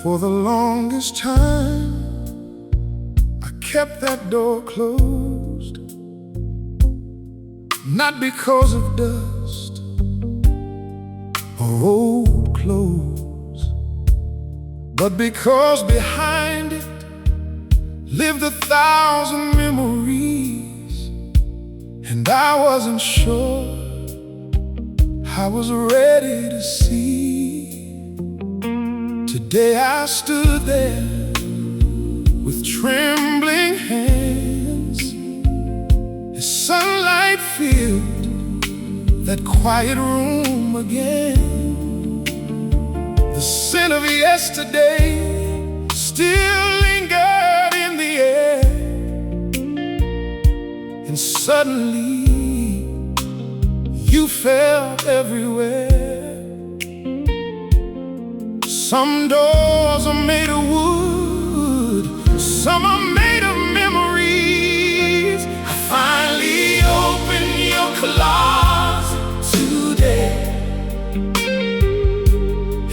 For the longest time, I kept that door closed, not because of dust or old clothes, but because behind it lived 1,000 memories, and I wasn't sure I was ready to see. Today I stood there with trembling hands as sunlight filled that quiet room again. The scent of yesterday still lingered in the air, and suddenly you felt everywhere. Some doors are made of wood, some are made of memories. I finally opened your closet today,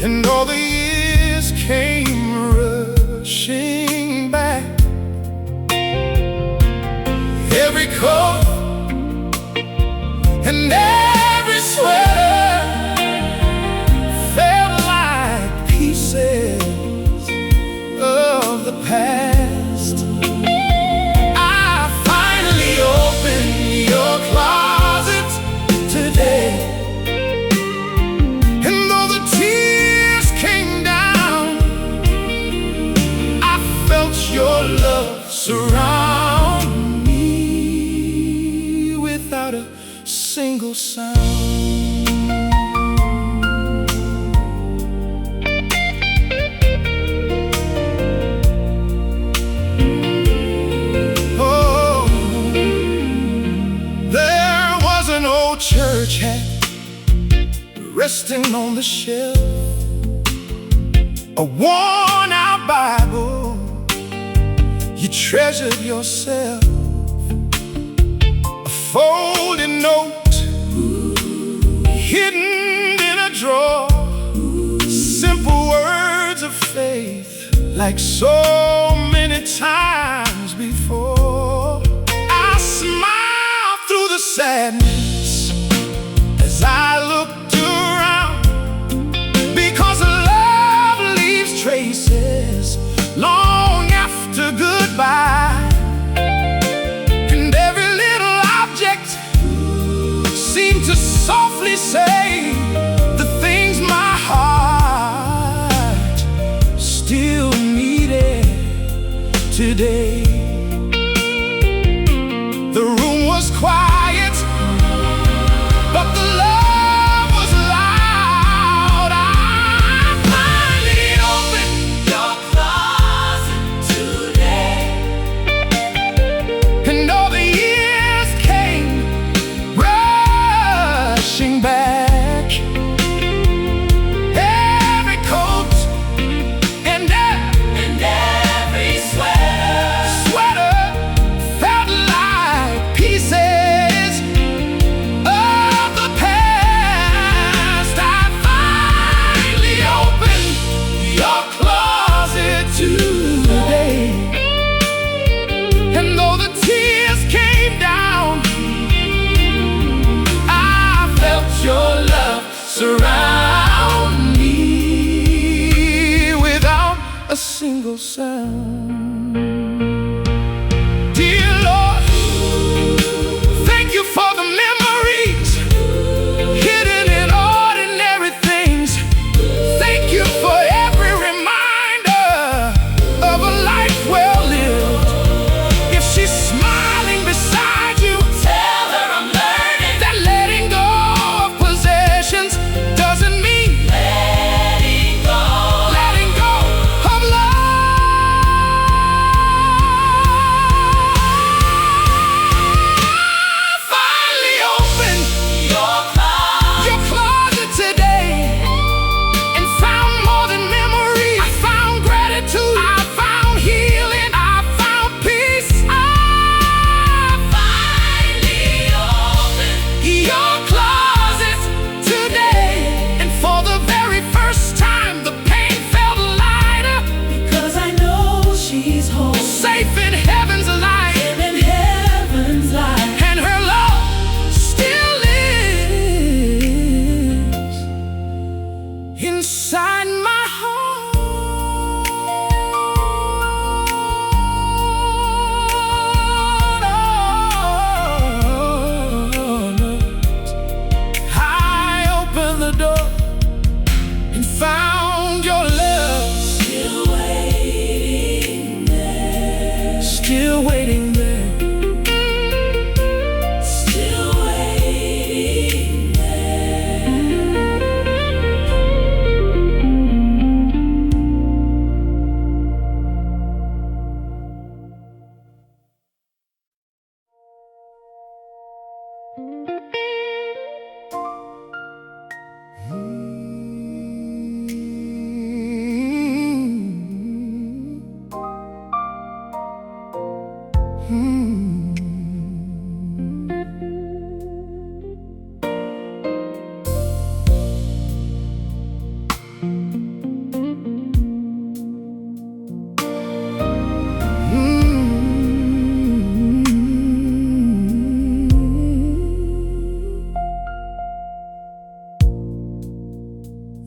and all the years came rushing back. Every coat and every sweater of the past. I finally opened your closet today, and though the tears came down, I felt your love surround me without a single sound. Church hat resting on the shelf, a worn-out Bible you treasured yourself, a folded note hidden in a drawer, simple words of faith like so many times before. I smiled through the sadness as I looked around, because love leaves traces long after goodbye, and every little object seemed to softly say the things my heart still needed today. The room was quiet, but the love was loud. I finally opened your closet today, and all the years came rushing back. Every coat and every sweater felt like pieces of the past. I finally opened your closet today, and though the tears came down, I felt your love surround me without a single sound. Dear Lord, thank you for the memories hidden in ordinary things. Thank you for every reminder of a life well lived. If she's smiling beside you, tell her I'm learning that letting go of possessions doesn't mean letting go of love. waiting there. Still waiting there.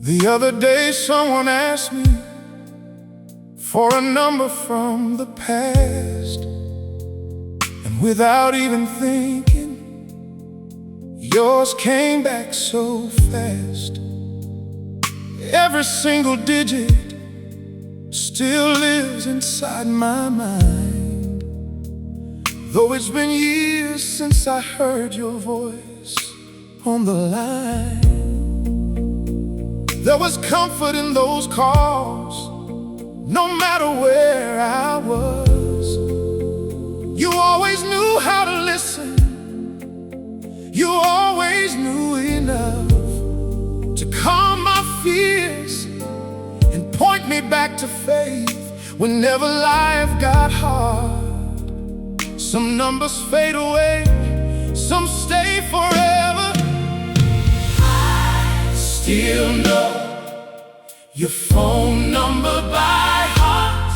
The other day someone asked me for a number from the past, and without even thinking, yours came back so fast. Every single digit still lives inside my mind, though it's been years since I heard your voice on the line. There was comfort in those calls, no matter where I was. You always knew how to listen. You always knew enough to calm my fears and point me back to faith whenever life got hard. Some numbers fade away, some stay forever. Still know your phone number by heart.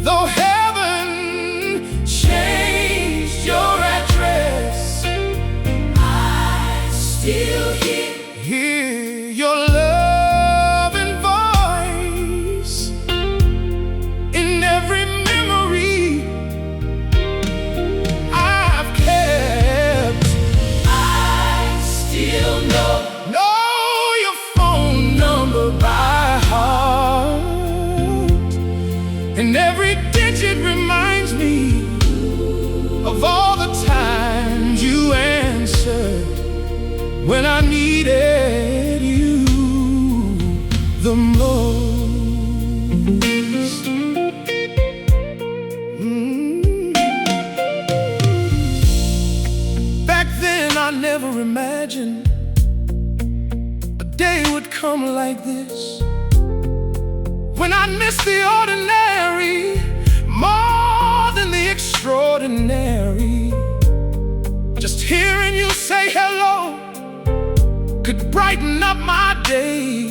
Though heaven changed your address, I still hear your loving voice in every memory I've kept. I still know your phone number by heart, and every digit reminds me of all the times you answered when I needed you the most. Back then I never imagined a day would come like this, when I miss the ordinary more than the extraordinary. Just hearing you say hello could brighten up my day,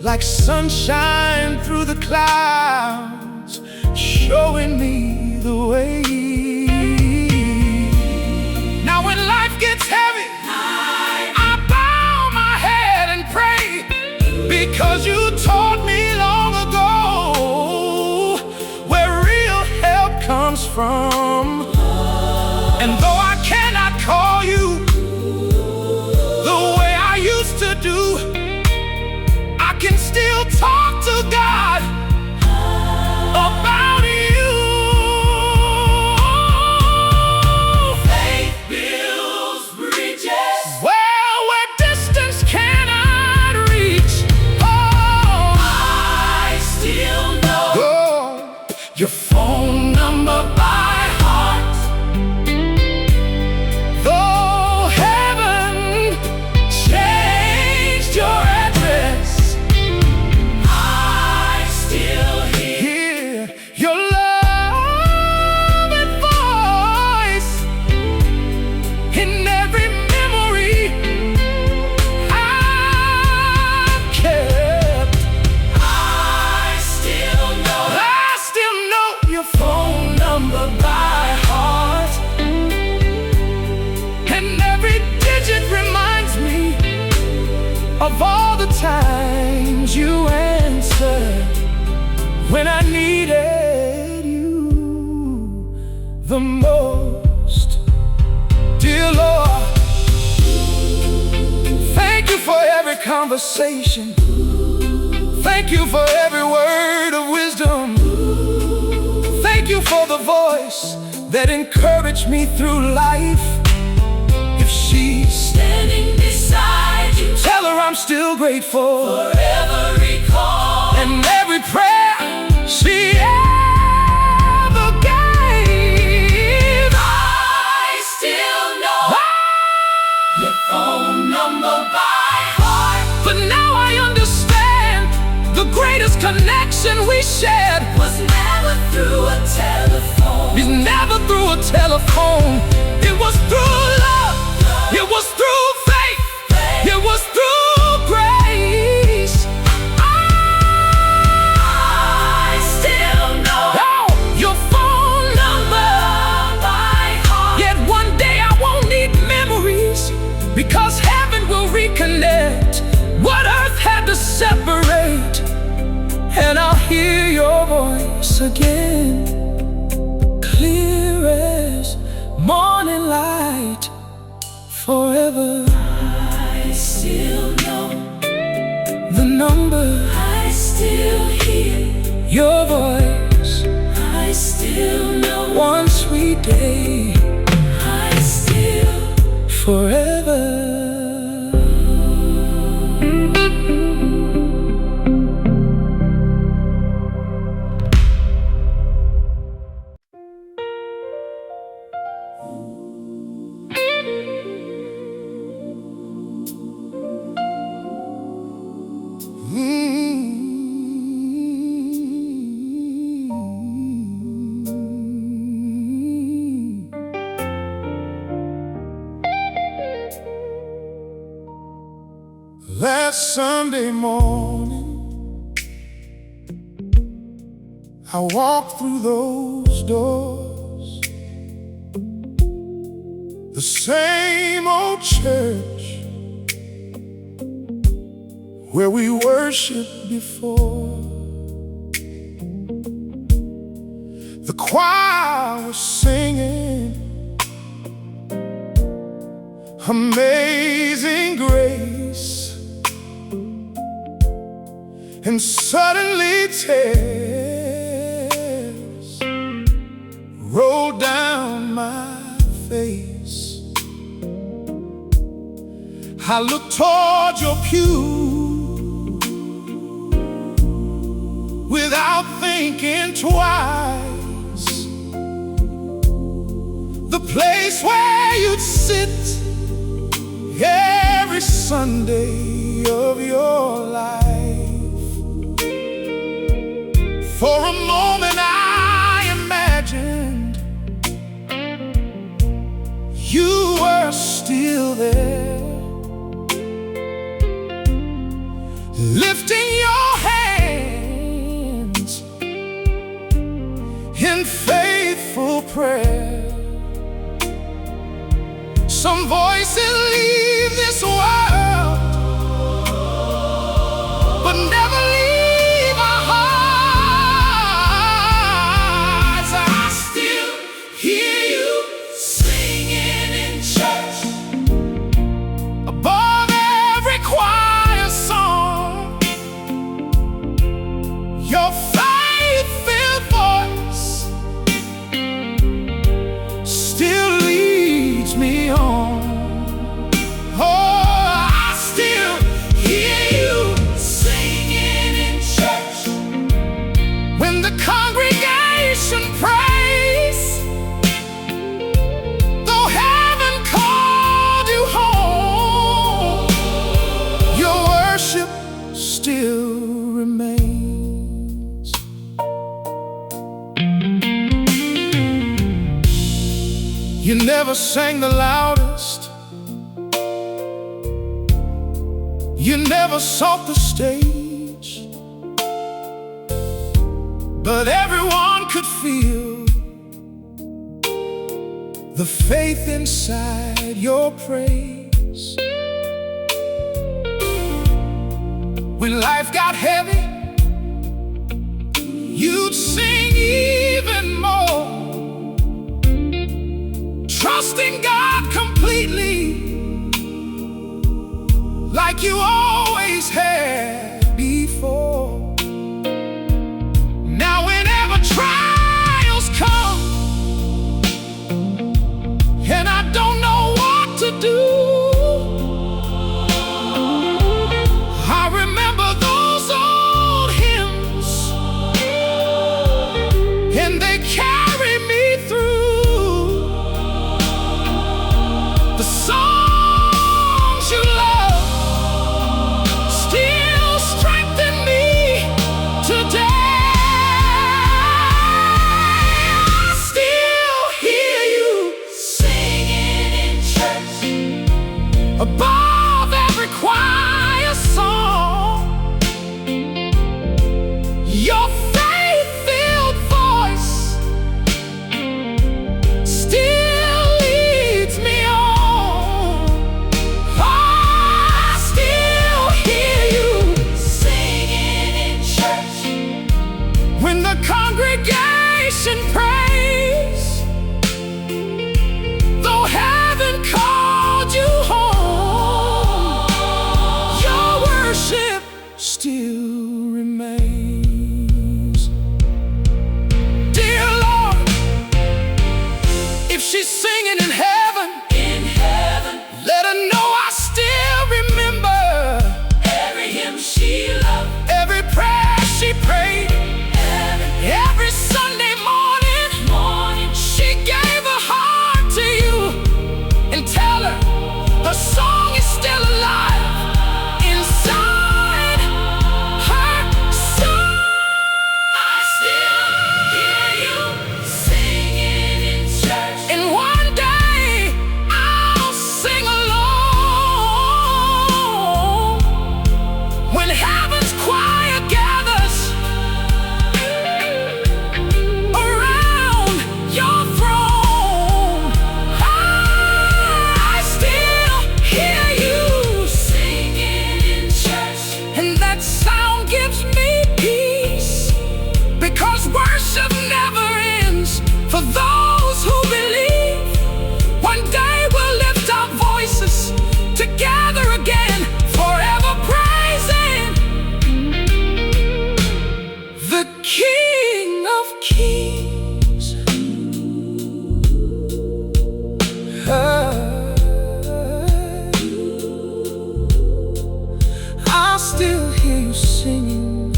like sunshine through the clouds, showing me the way. Now when life gets heavy, I bow my head and pray, because you taught me long ago where real help comes from. And though I cannot call you the way I used to do, I can still talk to God about you. Faith builds bridges where distance cannot reach. Oh, I still know your phone number by heart. Though heaven changed your address, I still hear your loving voice in every memory I've kept. I still know your phone number by heart, and every digit reminds me of all the times you answered when I needed you the most. Dear Lord, thank you for every conversation. Thank you for every word of wisdom. Thank you for the voice that encouraged me through life. If she's standing beside you, tell her I'm still grateful for every call and every prayer she ever gave. I still know your phone number by heart, but now I understand the greatest connection we shared was never through a telephone. It's never through a telephone. It was through love. It was through faith. It was through grace. I still know your phone number by heart. Yet one day I won't need memories, because heaven will reconnect what earth had to separate. And I'll hear your voice again, clear as morning light, forever. I still know the number. I still hear your voice. I still know one sweet day. I still forever. Last Sunday morning, I walked through those doors, the same old church where we worshiped before. The choir was singing Amazing Grace, and suddenly tears rolled down my face. I looked toward your pew without thinking twice. The place where you'd sit every Sunday of your life. For a moment I imagined you were still there, lifting your hands in faithful prayer. Some voices leave this world, but never leave our hearts. I still hear you singing in church, above every choir song. Your faith-filled voice still leads me on. Praise, though heaven called you home, your worship still remains. You never sang the loudest, you never sought the stage, but everyone could feel the faith inside your praise. When life got heavy, you'd sing even more, trusting God completely, like you always had before. Now whenever trials come, and they carry me through. The songs you love still strengthen me today. I still hear you singing in church above every choir song. Your faith-filled voice still leads me on. I still hear you singing in church when the congregation prays. Though heaven called you home, your worship still remains. Dear Lord, if she's singing in heaven, let her know I still remember every hymn she loved, every prayer she prayed, every Sunday morning she gave her heart to you. And tell her her song is still alive inside her soul. I still hear you singing in church, and one day I'll sing along when heaven's choir gathers around your throne. I still hear you singing in church, and that sound gives me peace, because worship never ends for those who believe. One day we'll lift our voices together again, forever praising the King of Kings. I still hear you singing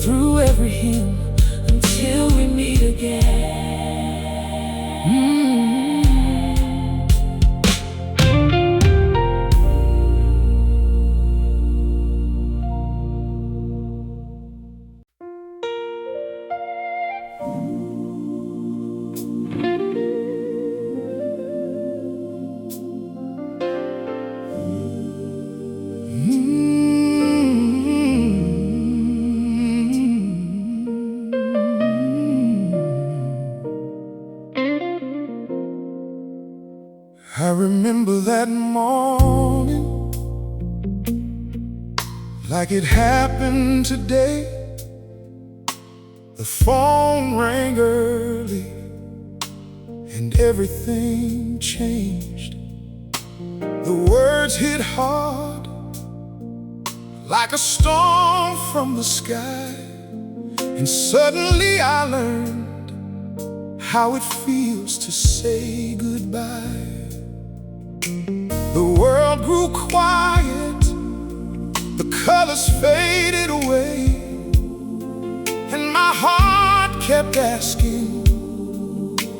through every hymn until we meet again. I remember that morning like it happened today. The phone rang early and everything changed. The words hit hard like a storm from the sky, and suddenly I learned how it feels to say goodbye. The world grew quiet, the colors faded away, and my heart kept asking,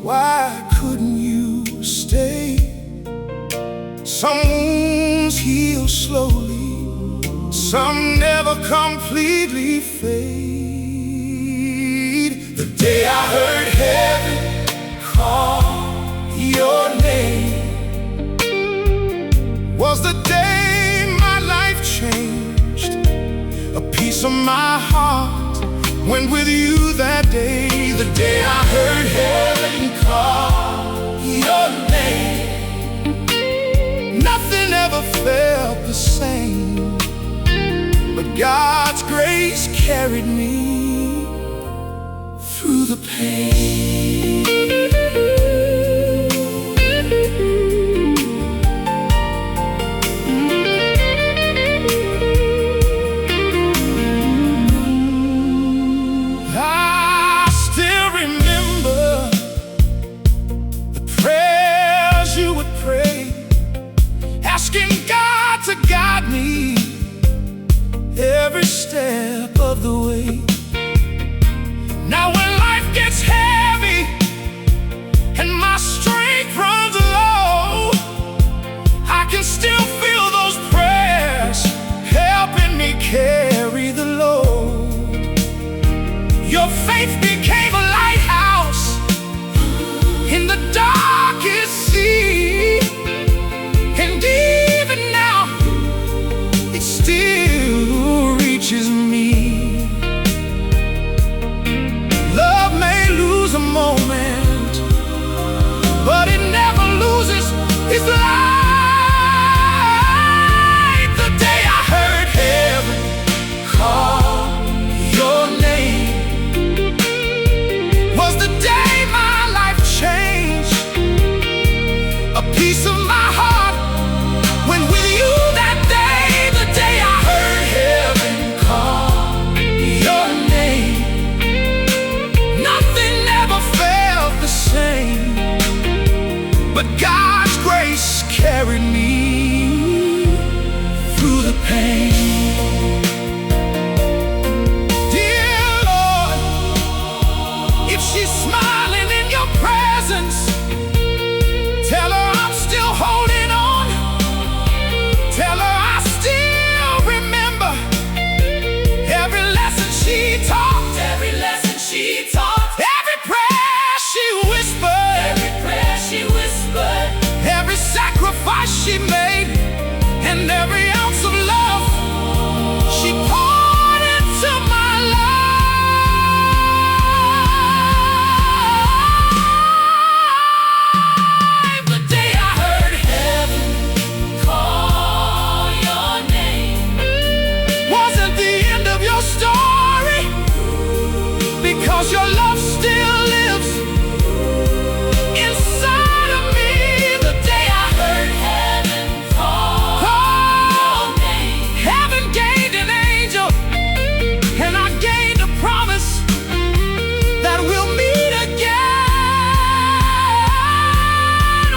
why couldn't you stay? Some wounds heal slowly, some never completely fade. The day I heard heaven call your name was the day my life changed. A piece of my heart went with you that day. The day I heard heaven call your name, nothing ever felt the same, but God's grace carried me through the pain. Every step of the way. Now when life faith became a lighthouse in the darkest sea. And even now, it still reaches me. Love may lose a moment, but it never loses its light. The day I heard heaven call your name was the day my life changed. A piece of my heart went with you that day. The day I heard heaven call your name, nothing ever felt the same. But God's grace carried me through the pain. Dear Lord, if she's smiling in your presence, tell her I'm still holding on. Tell her I still remember every lesson she taught, every lesson she taught, every prayer she whispered, every prayer she whispered, every sacrifice she made, and every ounce of love she poured into my life. The day I heard heaven call your name wasn't the end of your story, because your love still lives inside of me. The day I heard heaven call your name, heaven gained an angel, and I gained a promise that we'll meet again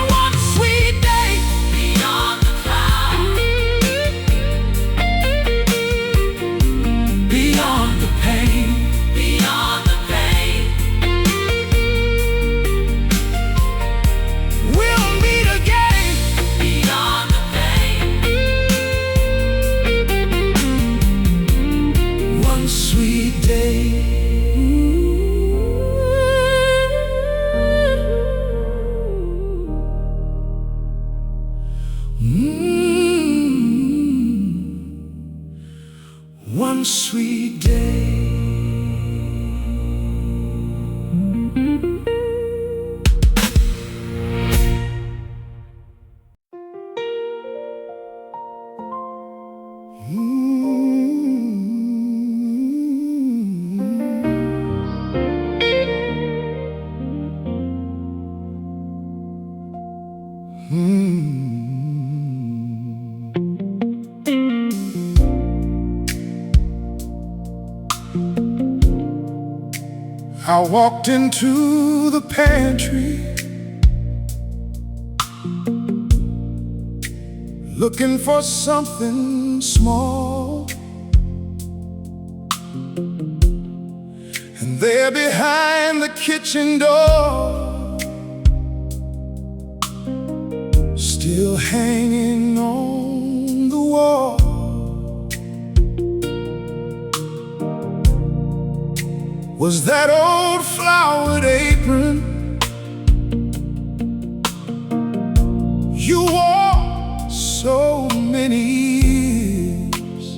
one sweet day beyond the cloud, beyond the pain, beyond the pain. We'll meet again beyond the pain one sweet day. One sweet day. I walked into the pantry looking for something small, and there behind the kitchen door, still hanging on the wall, was that old flowered apron you wore so many years.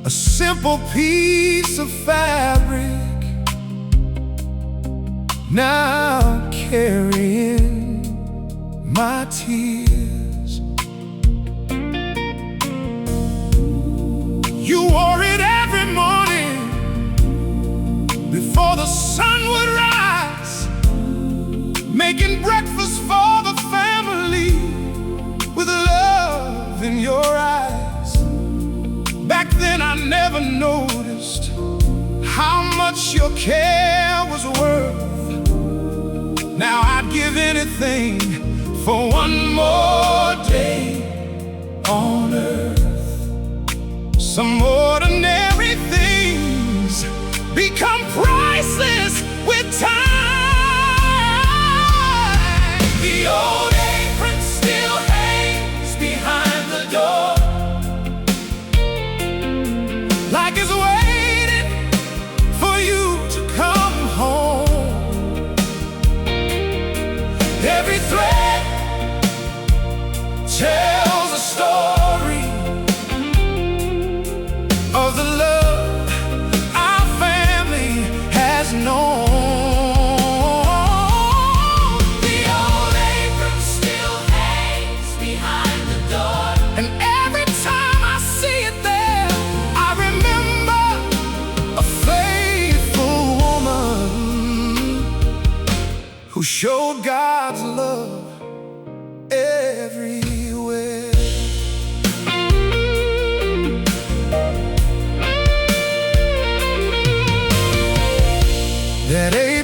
A simple piece of fabric now carrying my tears. You wore it every morning before the sun would rise, making breakfast for the family with love in your eyes. Back then I never noticed how much your care was worth. Now I'd give anything for one more day on earth. Some ordinary things become priceless with time. The old apron still hangs behind the door, like it's waiting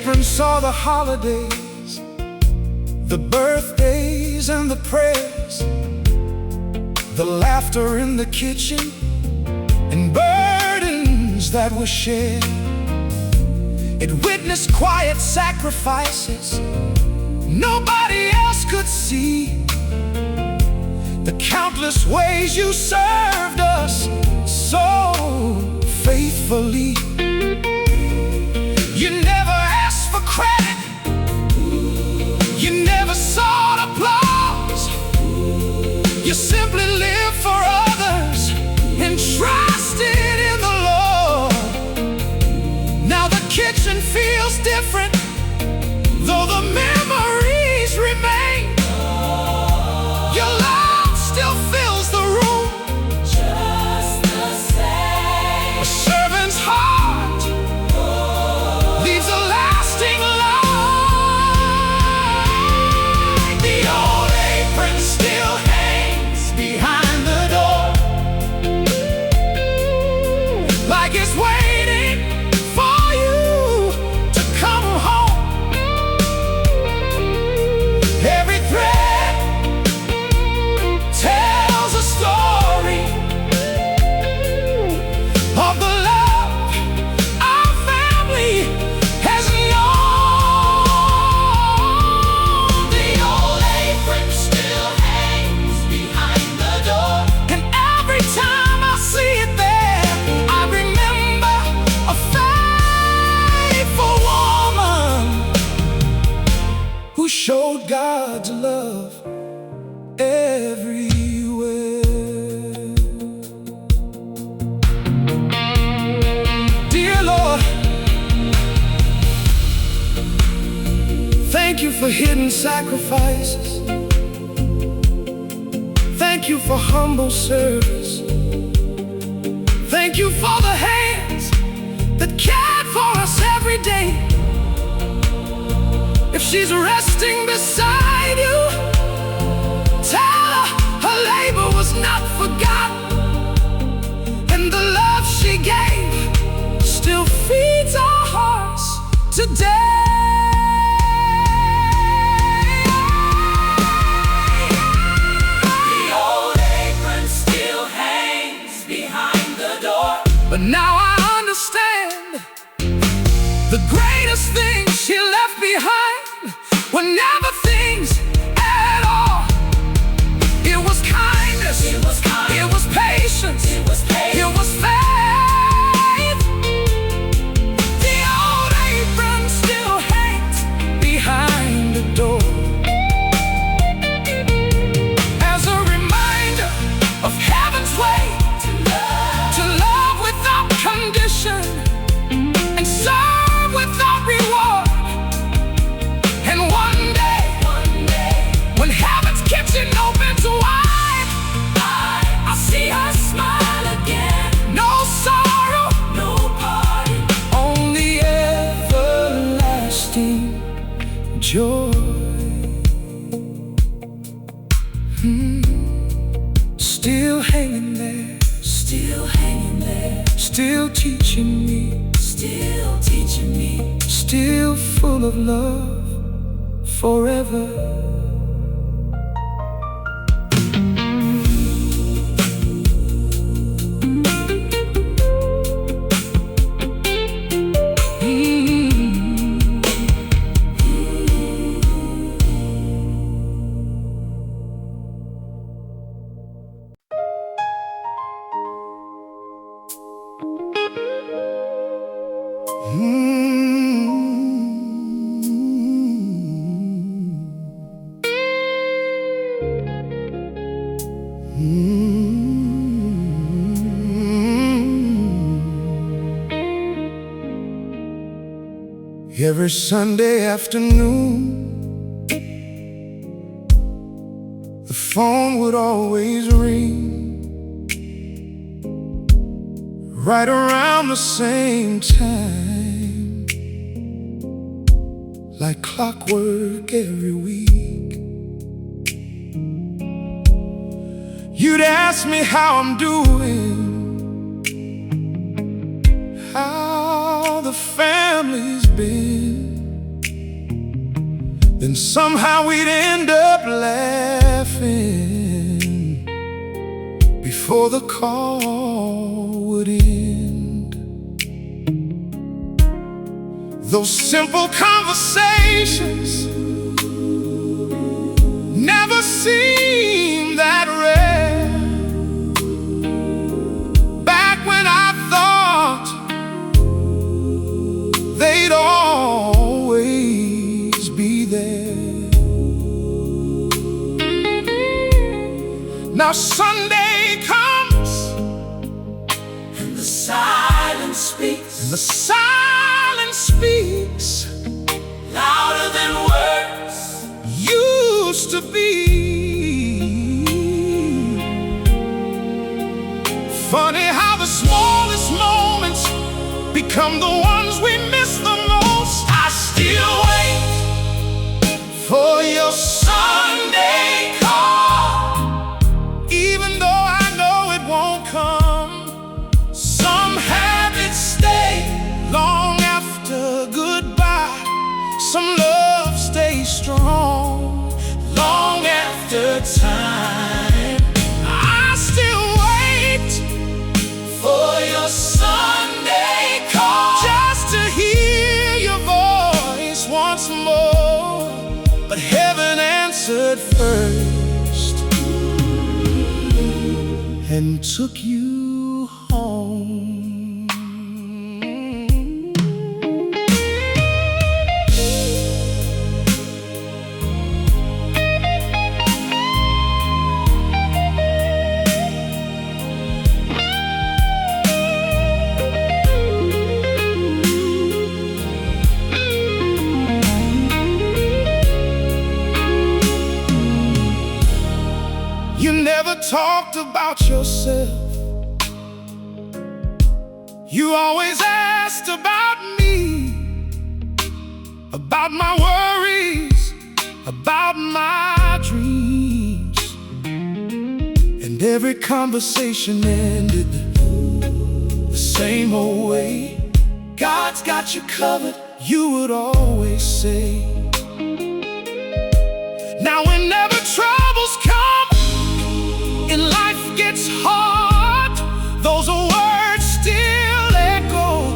Apron saw the holidays, the birthdays and the prayers, the laughter in the kitchen, and burdens that were shared. It witnessed quiet sacrifices nobody else could see, the countless ways you served us so faithfully. You never asked for credit, you never sought applause. You simply lived for others and trusted in the Lord. Now the kitchen feels different, though the memories remain. Your love still fills the room, just the same. A servant's heart leaves a lasting light. The old apron still hangs behind the door, like it's waiting for you to come home. Every thread tells a story of the love our family has known. The old apron still hangs behind the door, and every time I see it there, I remember a faithful woman who showed God's love everywhere. Dear Lord, thank you for hidden sacrifices. Thank you for humble service. Thank you for the hands that cared for us every day. If she's resting beside you, tell her her labor was not forgotten, and the love she gave still feeds our hearts today. The old apron still hangs behind the door, but now I understand the greatest thing she left behind were never things at all. It was kindness, it was patience, it was faith. The old apron still hangs behind the door as a reminder of heaven's way to love without condition and serve without reward. And one day, when heaven's kitchen opens wide, I'll see her smile again. No sorrow, no party, only everlasting joy. Still hanging there, still teaching me, still full of love forever. Every Sunday afternoon, the phone would always ring right around the same time, like clockwork every week. You'd ask me how I'm doing, how the family's been. Somehow we'd end up laughing before the call would end. Those simple conversations never seemed that rare. Back when I thought they'd always be there. Now Sunday comes and the silence speaks. And the silence speaks louder than words used to be. Funny how the smallest moments become the ones we miss the most. I still wait for your Sunday call, even though I know it won't come. Some habits stay long after goodbye. Some love stays strong long after time. I still wait for your Sunday call, just to hear your voice once more. But heaven answered first and took you home. You never talked about yourself. You always asked about me, about my worries, about my dreams. And every conversation ended the same old way. God's got you covered, you would always say. Now whenever troubles come and life gets hard, those words still echo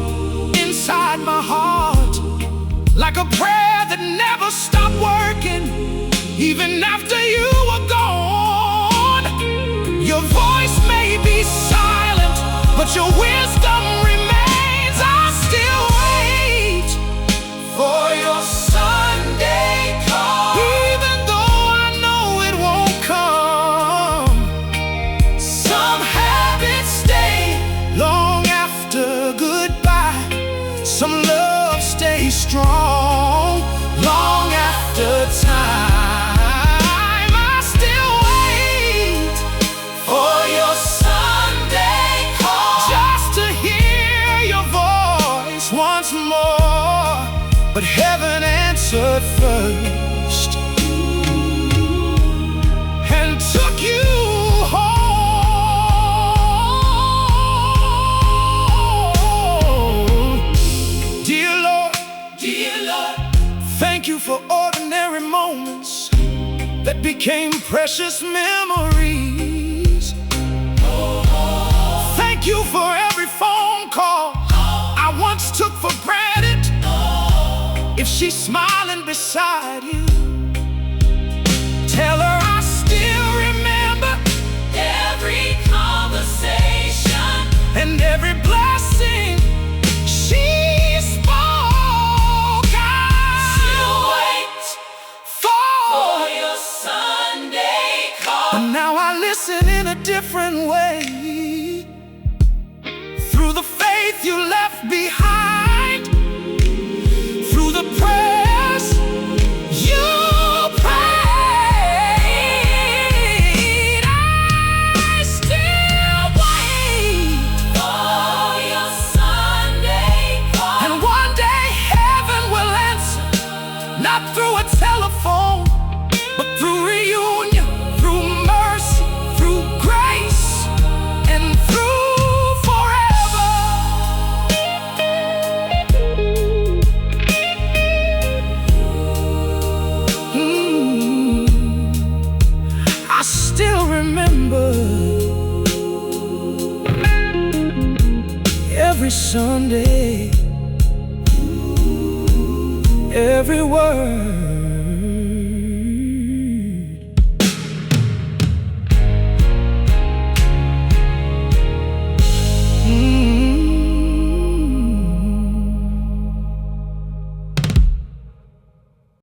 inside my heart, like a prayer that never stopped working, even after you were gone. Your voice may be silent, but your wisdom remains. I still wait for your Sunday call, even though I know it won't come. Some habits stay long after goodbye. Some love stays strong long after time. I still wait for your Sunday call, just to hear your voice once more. But heaven answered first and took you home. Dear Lord, thank you for ordinary moments that became precious memories. Thank you for every phone call I once took for granted. If she's smiling beside you, tell her I still remember every conversation and every blessing she spoke. I still wait for your Sunday call, but now I listen in a different way. Through the faith you left behind, through the prayers you prayed, I still wait for remember every Sunday, every word